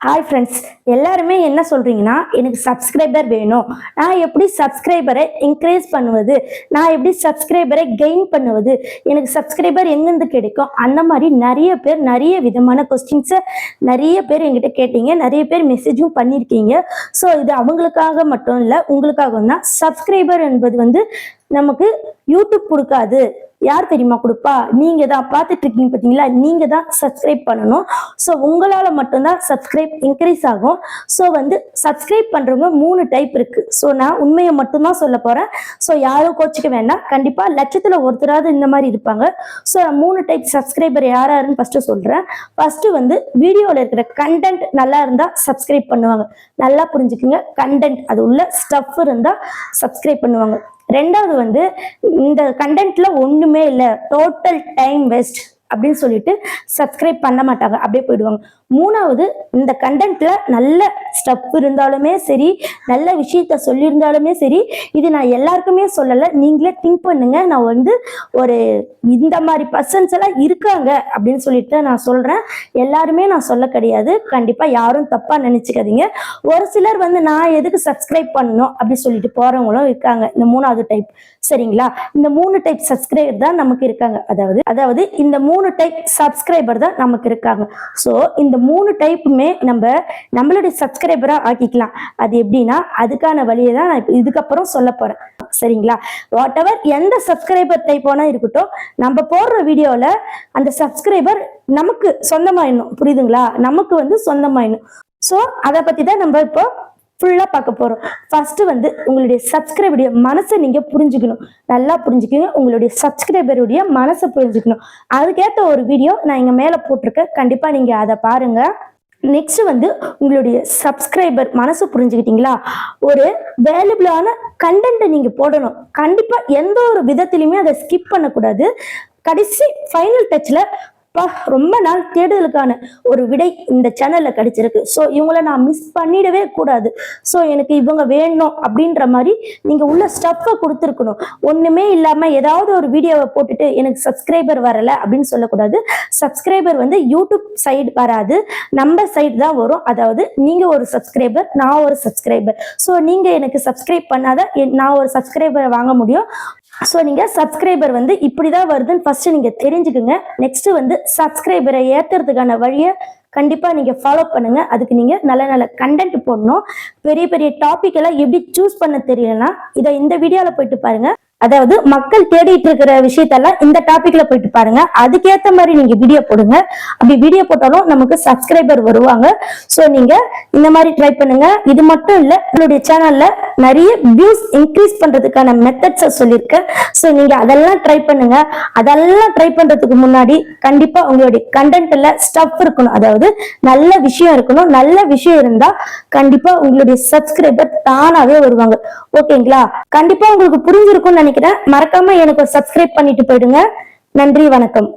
Hi friends, எல்லாருமே என்ன சொல்றீங்கன்னா, எனக்கு சப்ஸ்கிரைபர் வேணும். நான் எப்படி சப்ஸ்கிரைபரை இன்க்ரீஸ் பண்ணுவது, நான் எப்படி சப்ஸ்கிரைபரை கெயின் பண்ணுவது, எனக்கு சப்ஸ்கிரைபர் எங்கேருந்து கிடைக்கும், அந்த மாதிரி நிறைய பேர் நிறைய விதமான கொஸ்டின்ஸை நிறைய பேர் என்கிட்ட கேட்டீங்க. நிறைய பேர் மெசேஜும் பண்ணியிருக்கீங்க. ஸோ இது அவங்களுக்காக மட்டும் இல்லை, உங்களுக்காகவும் தான். சப்ஸ்கிரைபர் என்பது நமக்கு யூடியூப் கொடுக்காது. யார் தெரியுமா கொடுப்பா? நீங்க தான் பார்த்துட்டு இருக்கீங்க பார்த்தீங்களா, நீங்க தான் சப்ஸ்கிரைப் பண்ணணும். ஸோ உங்களால் மட்டும்தான் சப்ஸ்கிரைப் இன்க்ரீஸ் ஆகும். ஸோ சப்ஸ்கிரைப் பண்றவங்க 3 டைப் இருக்கு. ஸோ நான் உண்மையை மட்டும்தான் சொல்ல போறேன். ஸோ யாரும் கோச்சிக்க வேண்டாம். கண்டிப்பா லட்சத்துல ஒருத்தராவது இந்த மாதிரி இருப்பாங்க. ஸோ 3 டைப் சப்ஸ்கிரைபர் யாருன்னு ஃபர்ஸ்ட் சொல்றேன். ஃபர்ஸ்ட் வீடியோல இருக்கிற கண்டென்ட் நல்லா இருந்தா சப்ஸ்கிரைப் பண்ணுவாங்க. நல்லா புரிஞ்சுக்குங்க, கண்டென்ட் அது உள்ள ஸ்டஃப் இருந்தா சப்ஸ்கிரைப் பண்ணுவாங்க. ரெண்டாவது இந்த கண்டென்ட்ல ஒண்ணுமே இல்லை, டோட்டல் டைம் வேஸ்ட் அப்படின்னு சொல்லிட்டு சப்ஸ்கிரைப் பண்ண மாட்டாங்க, அப்படியே போயிடுவாங்க. மூணாவது, இந்த கண்டென்ட்ல நல்ல ஸ்டெப் இருந்தாலுமே சரி, நல்ல விஷயத்த சொல்லியிருந்தாலுமே சரி, இது நான் எல்லாருக்குமே சொல்லலை, நீங்களே திங்க் பண்ணுங்க. நான் ஒரு இந்த மாதிரி பர்சன்ஸ் எல்லாம் இருக்காங்க அப்படின்னு சொல்லிட்டு நான் சொல்றேன். எல்லாருமே நான் சொல்ல கிடையாது. கண்டிப்பா யாரும் தப்பா நினைச்சுக்காதீங்க. ஒரு சிலர் நான் எதுக்கு சப்ஸ்கிரைப் பண்ணணும் அப்படி சொல்லிட்டு போறவங்களும் இருக்காங்க. இந்த 3வது டைப், சரிங்களா? இந்த 3 டைப் சப்ஸ்கிரைபர் தான் நமக்கு இருக்காங்க. அதாவது இந்த 3 டைப் சப்ஸ்கிரைபர் தான் நமக்கு இருக்காங்க. ஸோ இந்த 3 டைப்புமே நம்மளுடைய சப்ஸ்கிரைபரா ஆக்கிக்கலாம். அது எப்படின்னா, அதுக்கான வழியை தான் நான் இதுக்கப்புறம் சொல்ல போறேன், சரிங்களா? வாட் எவர் எந்த சப்ஸ்கிரைபர் டைப் வேணா இருக்கட்டும், நம்ம போடுற வீடியோல அந்த சப்ஸ்கிரைபர் நமக்கு சொந்தமாயிடணும். புரியுதுங்களா? நமக்கு சொந்தமாயிடணும். ஸோ அதை பத்தி தான் நம்ம இப்போ ஃபுல்லா பார்க்க போறோம். ஃபர்ஸ்ட் உங்களுடைய சப்ஸ்கிரைபருடைய மனசை நீங்க புரிஞ்சுக்கணும். நல்லா புரிஞ்சுக்கோங்க. உங்களுடைய சப்ஸ்கிரைபருடைய மனசை புரிஞ்சுக்கணும். அதுக்கேற்ற ஒரு வீடியோ நான் இங்க மேல போட்டிருக்கேன். கண்டிப்பா நீங்க அதை பாருங்க. நெக்ஸ்ட் உங்களுடைய சப்ஸ்கிரைபர் மனசு புரிஞ்சுக்கிட்டீங்களா? ஒரு வேல்யூபிளான கண்டென்ட்டை நீங்க போடணும். கண்டிப்பா எந்த ஒரு விதத்திலுமே அதை ஸ்கிப் பண்ணக்கூடாது. கடைசி ஃபைனல் டச்ல ரொம்ப நாள் தேடுதலுக்கான ஒரு விடை இந்த சேனல்ல கிடைச்சிருக்கு. ஸோ இவங்கள நான் மிஸ் பண்ணிடவே கூடாது. ஸோ எனக்கு இவங்க வேணும் அப்படின்ற மாதிரி நீங்க உள்ள ஸ்டஃப்பை கொடுத்துருக்கணும். ஒண்ணுமே இல்லாம ஏதாவது ஒரு வீடியோவை போட்டுட்டு எனக்கு சப்ஸ்கிரைபர் வரல அப்படின்னு சொல்லக்கூடாது. சப்ஸ்கிரைபர் யூடியூப் சைடு வராது, நம்ம சைடு தான் வரும். அதாவது நீங்க ஒரு சப்ஸ்கிரைபர், நான் ஒரு சப்ஸ்கிரைபர். ஸோ நீங்க எனக்கு சப்ஸ்கிரைப் பண்ணாத நான் ஒரு சப்ஸ்கிரைபரை வாங்க முடியும். ஸோ நீங்க சப்ஸ்கிரைபர் இப்படிதான் வருதுன்னு ஃபர்ஸ்ட் நீங்க தெரிஞ்சுக்குங்க. நெக்ஸ்ட் சப்ஸ்கிரைபரை ஏத்துறதுக்கான வழியை கண்டிப்பா நீங்க ஃபாலோ பண்ணுங்க. அதுக்கு நீங்க நல்ல நல்ல கண்டென்ட் போடணும். பெரிய பெரிய டாபிக் எல்லாம் எப்படி சூஸ் பண்ண தெரியலன்னா இந்த வீடியோல போயிட்டு பாருங்க. அதாவது மக்கள் தேடிட்டு இருக்கிற விஷயத்தெல்லாம் இந்த டாபிக்ல போயிட்டு பாருங்க. அதுக்கேற்ற மாதிரி நீங்க வீடியோ போடுங்க. அப்படி வீடியோ போட்டாலும் நமக்கு சப்ஸ்கிரைபர் வருவாங்க. ஸோ நீங்க இந்த மாதிரி ட்ரை பண்ணுங்க. இது மட்டும் இல்ல, என்னுடைய சேனல்ல நிறைய வியூஸ் இன்க்ரீஸ் பண்றதுக்கான மெத்தட்ஸை சொல்லியிருக்கேன். ஸோ நீங்க அதெல்லாம் ட்ரை பண்ணுங்க. அதெல்லாம் ட்ரை பண்றதுக்கு முன்னாடி கண்டிப்பா உங்களுடைய கண்டென்ட்ல ஸ்டஃப் இருக்கணும். அதாவது நல்ல விஷயம் இருக்கணும். நல்ல விஷயம் இருந்தா கண்டிப்பா உங்களுடைய சப்ஸ்கிரைபர் தானாவே வருவாங்க. ஓகேங்களா? கண்டிப்பா உங்களுக்கு புரிஞ்சிருக்கும்னு நினைக்கிறேன். மறக்காம எனக்கு ஒரு சப்ஸ்கிரைப் பண்ணிட்டு போயிடுங்க. நன்றி, வணக்கம்.